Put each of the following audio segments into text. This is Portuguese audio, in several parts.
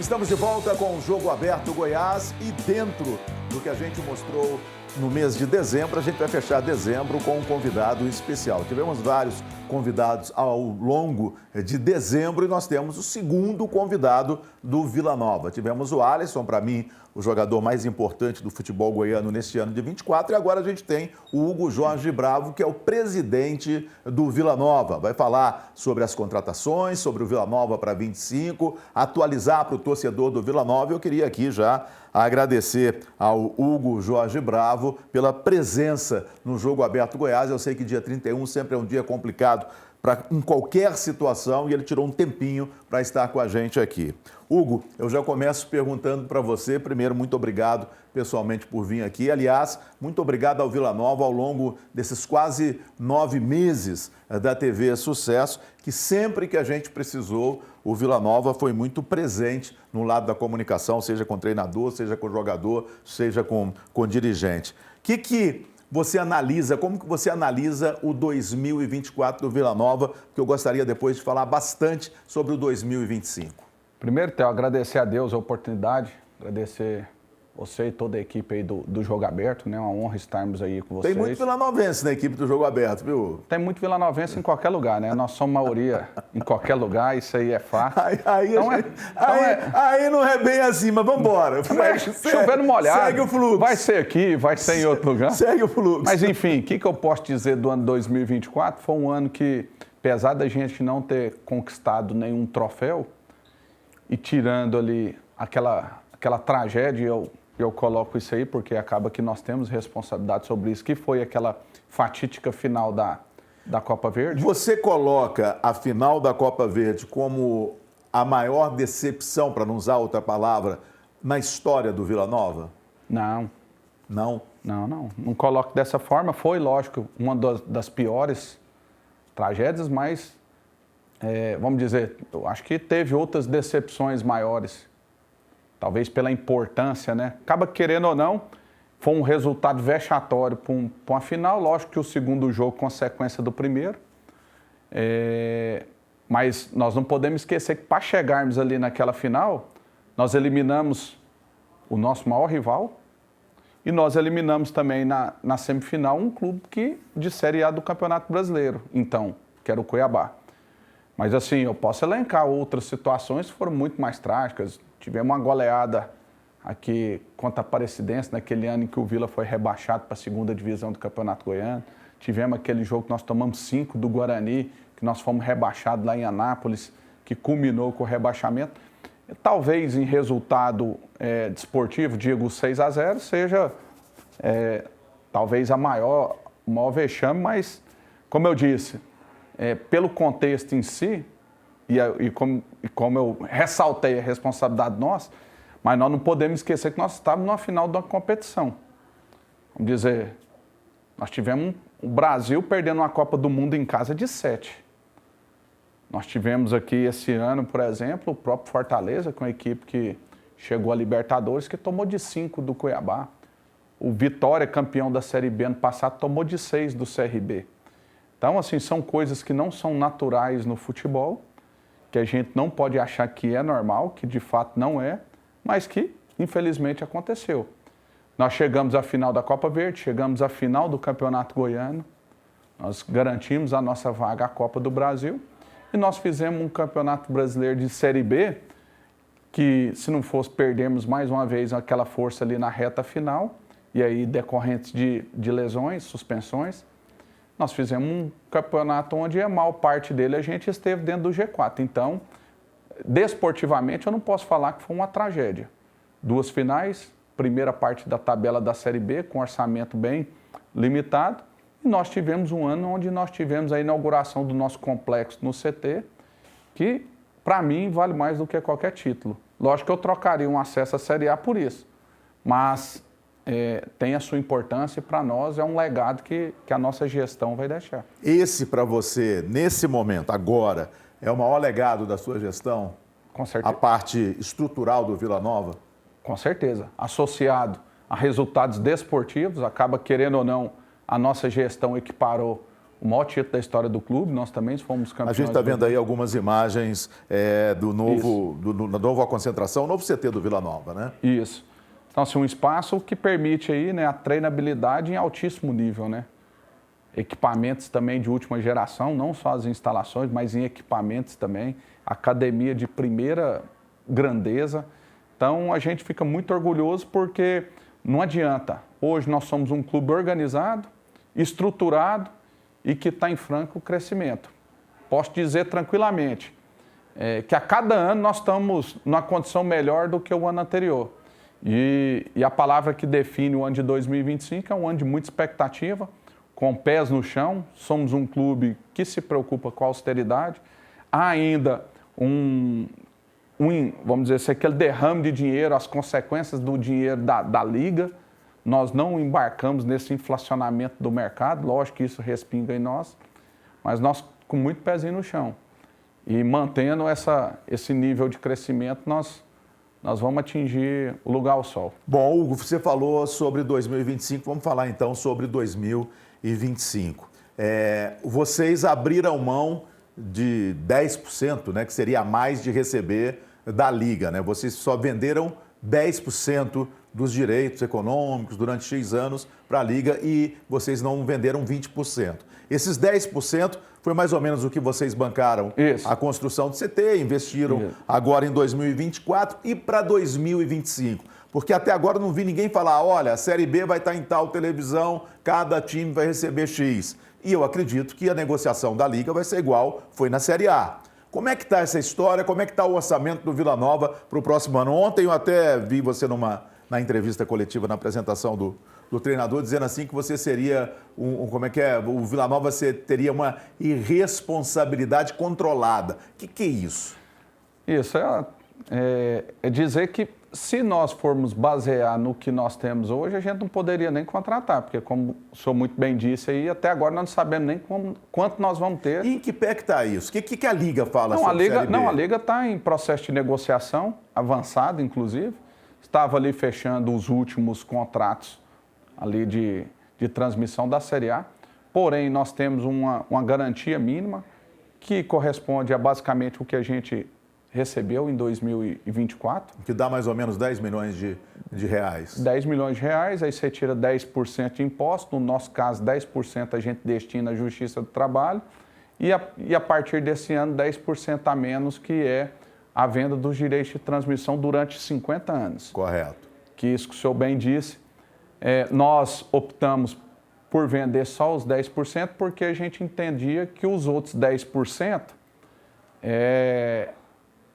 Estamos de volta com o Jogo Aberto Goiás e dentro do que a gente mostrou no mês de dezembro, a gente vai fechar dezembro com um convidado especial. Tivemos vários convidados ao longo de dezembro e nós temos o segundo convidado do Vila Nova. Tivemos o Alisson, para mim, o jogador mais importante do futebol goiano neste ano de 24, e agora a gente tem o Hugo Jorge Bravo, que é o presidente do Vila Nova. Vai falar sobre as contratações, sobre o Vila Nova para 25, atualizar para o torcedor do Vila Nova. Eu queria aqui já agradecer ao Hugo Jorge Bravo pela presença no Jogo Aberto Goiás. Eu sei que dia 31 sempre é um dia complicado em qualquer situação e ele tirou um tempinho para estar com a gente aqui. Hugo, eu já começo perguntando para você. Primeiro, muito obrigado pessoalmente por vir aqui. Aliás, muito obrigado ao Vila Nova ao longo desses quase 9 meses da TV Sucesso, que sempre que a gente precisou, o Vila Nova foi muito presente no lado da comunicação, seja com treinador, seja com jogador, seja com dirigente. O que você analisa, como que você analisa o 2024 do Vila Nova, que eu gostaria depois de falar bastante sobre o 2025? Primeiro, Theo, agradecer a Deus a oportunidade, agradecer você e toda a equipe aí do Jogo Aberto, né? Uma honra estarmos aí com vocês. Tem muito vilanovense na equipe do Jogo Aberto, viu? Tem muito vilanovense em qualquer lugar, né? Nós somos maioria em qualquer lugar, isso aí é fato. Aí não é bem assim, mas vamos embora. Chovendo molhado. Segue o fluxo. Vai ser aqui, vai ser em outro lugar. Segue o fluxo. Mas enfim, o que eu posso dizer do ano 2024? Foi um ano que, apesar da gente não ter conquistado nenhum troféu, e tirando ali aquela tragédia, eu coloco isso aí porque acaba que nós temos responsabilidade sobre isso, que foi aquela fatídica final da Copa Verde. Você coloca a final da Copa Verde como a maior decepção, para não usar outra palavra, na história do Vila Nova? Não. Não? Não coloco dessa forma. Foi, lógico, uma das piores tragédias, mas, vamos dizer, eu acho que teve outras decepções maiores. Talvez pela importância, né? Acaba querendo ou não, foi um resultado vexatório para uma final. Lógico que o segundo jogo, consequência do primeiro. Mas nós não podemos esquecer que para chegarmos ali naquela final, nós eliminamos o nosso maior rival e nós eliminamos também na semifinal um clube de Série A do Campeonato Brasileiro, então, que era o Cuiabá. Mas assim, eu posso elencar outras situações que foram muito mais trágicas. Tivemos uma goleada aqui contra a Aparecidense, naquele ano em que o Vila foi rebaixado para a segunda divisão do Campeonato Goiano. Tivemos aquele jogo que nós tomamos 5 do Guarani, que nós fomos rebaixados lá em Anápolis, que culminou com o rebaixamento. Talvez em resultado desportivo, digo 6-0, seja talvez o maior vexame, mas, como eu disse, pelo contexto em si, e como eu ressaltei a responsabilidade nossa, mas nós não podemos esquecer que nós estávamos na final da competição. Vamos dizer, nós tivemos o Brasil perdendo uma Copa do Mundo em casa de 7. Nós tivemos aqui esse ano, por exemplo, o próprio Fortaleza, com a equipe que chegou à Libertadores, que tomou de 5 do Cuiabá. O Vitória, campeão da Série B ano passado, tomou de 6 do CRB. Então, assim, são coisas que não são naturais no futebol, que a gente não pode achar que é normal, que de fato não é, mas que, infelizmente, aconteceu. Nós chegamos à final da Copa Verde, chegamos à final do Campeonato Goiano, nós garantimos a nossa vaga à Copa do Brasil e nós fizemos um Campeonato Brasileiro de Série B que, se não fosse perdermos mais uma vez aquela força ali na reta final, e aí decorrentes de lesões, suspensões, nós fizemos um campeonato onde a maior parte dele a gente esteve dentro do G4. Então, desportivamente, eu não posso falar que foi uma tragédia. 2 finais, primeira parte da tabela da Série B, com orçamento bem limitado, e nós tivemos um ano onde nós tivemos a inauguração do nosso complexo no CT, que, para mim, vale mais do que qualquer título. Lógico que eu trocaria um acesso à Série A por isso, mas tem a sua importância e para nós é um legado que a nossa gestão vai deixar. Esse, para você, nesse momento, agora, é o maior legado da sua gestão? Com certeza. A parte estrutural do Vila Nova? Com certeza. Associado a resultados desportivos, acaba querendo ou não, a nossa gestão equiparou o maior título da história do clube, nós também fomos campeões. A gente está vendo aí algumas imagens da nova concentração, o novo CT do Vila Nova, né? Isso. Então, assim, um espaço que permite aí, né, a treinabilidade em altíssimo nível, né? Equipamentos também de última geração, não só as instalações, mas em equipamentos também. Academia de primeira grandeza. Então, a gente fica muito orgulhoso porque não adianta. Hoje nós somos um clube organizado, estruturado e que está em franco crescimento. Posso dizer tranquilamente que a cada ano nós estamos numa condição melhor do que o ano anterior. E a palavra que define o ano de 2025 é um ano de muita expectativa, com pés no chão. Somos um clube que se preocupa com a austeridade. Há ainda vamos dizer assim, aquele derrame de dinheiro, as consequências do dinheiro da Liga. Nós não embarcamos nesse inflacionamento do mercado, lógico que isso respinga em nós, mas nós com muito pezinho no chão. E mantendo esse nível de crescimento, nós vamos atingir o lugar ao sol. Bom, Hugo, você falou sobre 2025, vamos falar então sobre 2025. Vocês abriram mão de 10%, né, que seria a mais de receber da Liga, né? Vocês só venderam 10% dos direitos econômicos durante X anos para a Liga e vocês não venderam 20%. Esses 10% foi mais ou menos o que vocês bancaram. Isso. A construção do CT, investiram agora em 2024 e para 2025. Porque até agora não vi ninguém falar, olha, a Série B vai estar em tal televisão, cada time vai receber X. E eu acredito que a negociação da Liga vai ser igual foi na Série A. Como é que está essa história? Como é que está o orçamento do Vila Nova para o próximo ano? Ontem eu até vi você na entrevista coletiva, na apresentação do treinador, dizendo assim que você seria, o Vila Nova teria uma irresponsabilidade controlada. O que é isso? Isso é dizer que se nós formos basear no que nós temos hoje, a gente não poderia nem contratar, porque como o senhor muito bem disse aí, até agora nós não sabemos nem quanto nós vamos ter. E em que pé que está isso? O que a Liga fala sobre a Série B? A Liga está em processo de negociação, avançado inclusive. Estava ali fechando os últimos contratos ali de transmissão da Série A. Porém, nós temos uma garantia mínima que corresponde a basicamente o que a gente recebeu em 2024. Que dá mais ou menos 10 milhões de reais. 10 milhões de reais, aí você tira 10% de imposto, no nosso caso 10% a gente destina à Justiça do Trabalho e a partir desse ano 10% a menos, que é a venda dos direitos de transmissão durante 50 anos. Correto. Que isso que o senhor bem disse, nós optamos por vender só os 10% porque a gente entendia que os outros 10%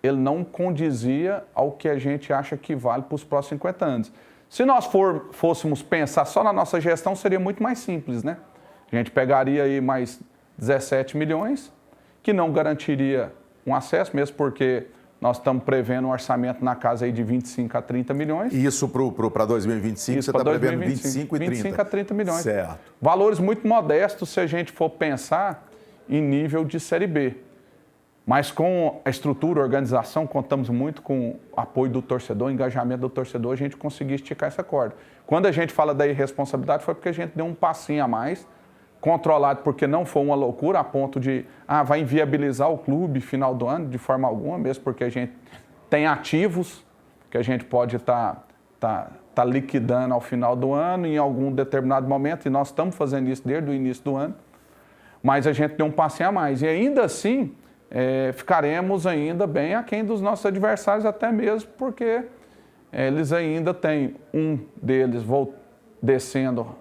ele não condizia ao que a gente acha que vale para os próximos 50 anos. Se nós fôssemos pensar só na nossa gestão, seria muito mais simples, né? A gente pegaria aí mais 17 milhões, que não garantiria um acesso, mesmo porque nós estamos prevendo um orçamento na casa aí de 25 a 30 milhões. E isso para 2025, você está prevendo 25 e 30? 25 a 30 milhões. Certo. Valores muito modestos se a gente for pensar em nível de Série B. Mas com a estrutura, a organização, contamos muito com o apoio do torcedor, o engajamento do torcedor, a gente conseguiu esticar essa corda. Quando a gente fala da irresponsabilidade, foi porque a gente deu um passinho a mais, controlado porque não foi uma loucura a ponto de, vai inviabilizar o clube final do ano, de forma alguma, mesmo porque a gente tem ativos que a gente pode estar liquidando ao final do ano, em algum determinado momento, e nós estamos fazendo isso desde o início do ano, mas a gente deu um passinho a mais. E ainda assim, ficaremos ainda bem aquém dos nossos adversários, até mesmo porque eles ainda têm um deles descendo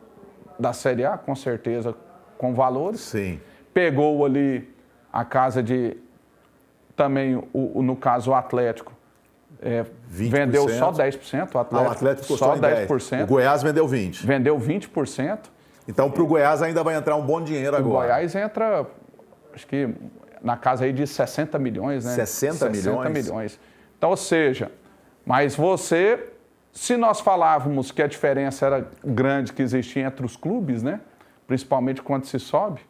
da Série A, com certeza, com valores. Sim. Pegou ali a casa de, também, no caso, o Atlético, vendeu só 10%. O Atlético ficou só em 10%. O Goiás vendeu 20%. Vendeu 20%. Então, para o Goiás ainda vai entrar um bom dinheiro agora. O Goiás entra, acho que na casa aí de 60 milhões, né? 60 milhões. Então, ou seja, mas se nós falávamos que a diferença era grande que existia entre os clubes, né? Principalmente quando se sobe,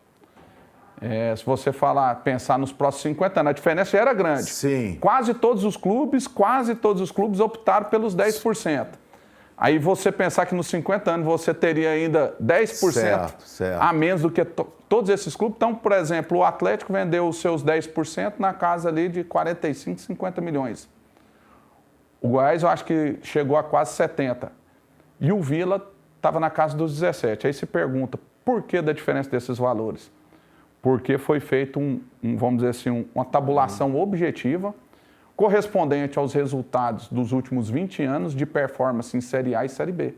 se você pensar nos próximos 50 anos, a diferença já era grande. Sim. Quase todos os clubes optaram pelos 10%. Aí você pensar que nos 50 anos você teria ainda 10% certo. a menos do que todos esses clubes. Então, por exemplo, o Atlético vendeu os seus 10% na casa ali de 45, 50 milhões. O Goiás eu acho que chegou a quase 70. E o Vila estava na casa dos 17. Aí se pergunta, por que da diferença desses valores? Porque foi feito vamos dizer assim, uma tabulação objetiva correspondente aos resultados dos últimos 20 anos de performance em Série A e Série B.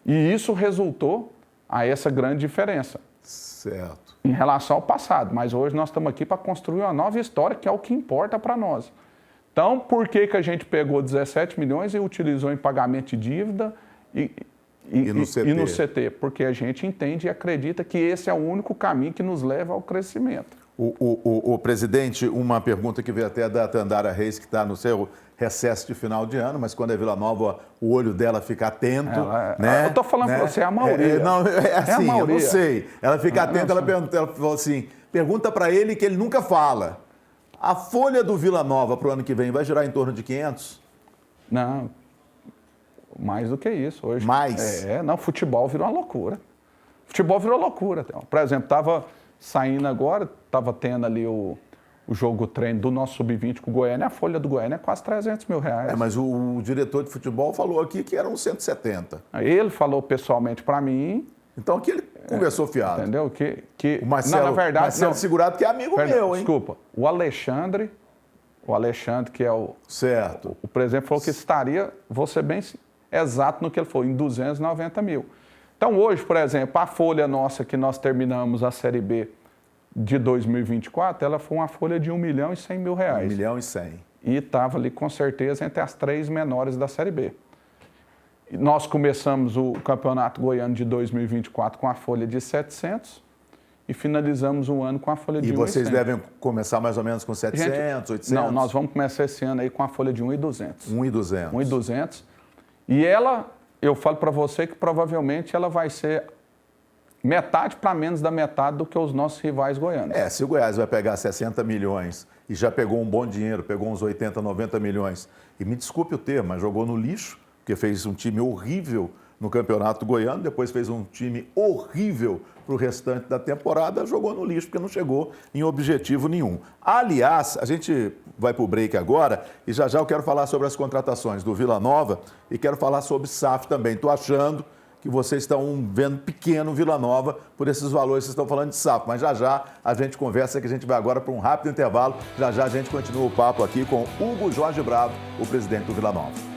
E isso resultou a essa grande diferença. Certo. Em relação ao passado. Mas hoje nós estamos aqui para construir uma nova história, que é o que importa para nós. Então, por que a gente pegou 17 milhões e utilizou em pagamento de dívida e no CT? Porque a gente entende e acredita que esse é o único caminho que nos leva ao crescimento. O presidente, uma pergunta que veio até da Tandara Reis, que está no seu recesso de final de ano, mas quando é Vila Nova, o olho dela fica atento. Né? Eu estou falando para você, é a maioria. Não, é assim, a maioria. eu não sei. Ela fica atenta, ela falou assim, pergunta para ele que ele nunca fala. A folha do Vila Nova para o ano que vem vai girar em torno de 500? Não, mais do que isso hoje. Mais? Não, futebol virou uma loucura. Futebol virou loucura. Por exemplo, estava saindo agora, estava tendo ali o jogo treino do nosso Sub-20 com o Goiânia, a folha do Goiânia é quase 300 mil reais. Mas o diretor de futebol falou aqui que eram 170. Ele falou pessoalmente para mim. Então aqui ele conversou fiado. Entendeu? O Marcelo, não, na verdade, Marcelo Segurado, que é amigo meu, hein? Desculpa, o Alexandre, que é certo. O presidente, falou que estaria, vou ser bem exato no que ele falou, em 290 mil. Então hoje, por exemplo, a folha nossa que nós terminamos a Série B de 2024, ela foi uma folha de 1 milhão e 100 mil reais. 1 milhão e 100. E estava ali com certeza entre as 3 menores da Série B. Nós começamos o Campeonato Goiano de 2024 com a folha de 700 e finalizamos o ano com a folha de 1.100. E vocês devem começar mais ou menos com 700, 800? Não, nós vamos começar esse ano aí com a folha de 1.200. 1.200. 1.200. E ela, eu falo para você que provavelmente ela vai ser metade para menos da metade do que os nossos rivais goianos. Se o Goiás vai pegar 60 milhões e já pegou um bom dinheiro, pegou uns 80, 90 milhões, e me desculpe o termo, mas jogou no lixo, porque fez um time horrível no Campeonato Goiano, depois fez um time horrível para o restante da temporada, jogou no lixo porque não chegou em objetivo nenhum. Aliás, a gente vai para o break agora e já eu quero falar sobre as contratações do Vila Nova e quero falar sobre SAF também. Estou achando que vocês estão vendo pequeno Vila Nova por esses valores que vocês estão falando de SAF, mas já a gente conversa, que a gente vai agora para um rápido intervalo, já a gente continua o papo aqui com Hugo Jorge Bravo, o presidente do Vila Nova.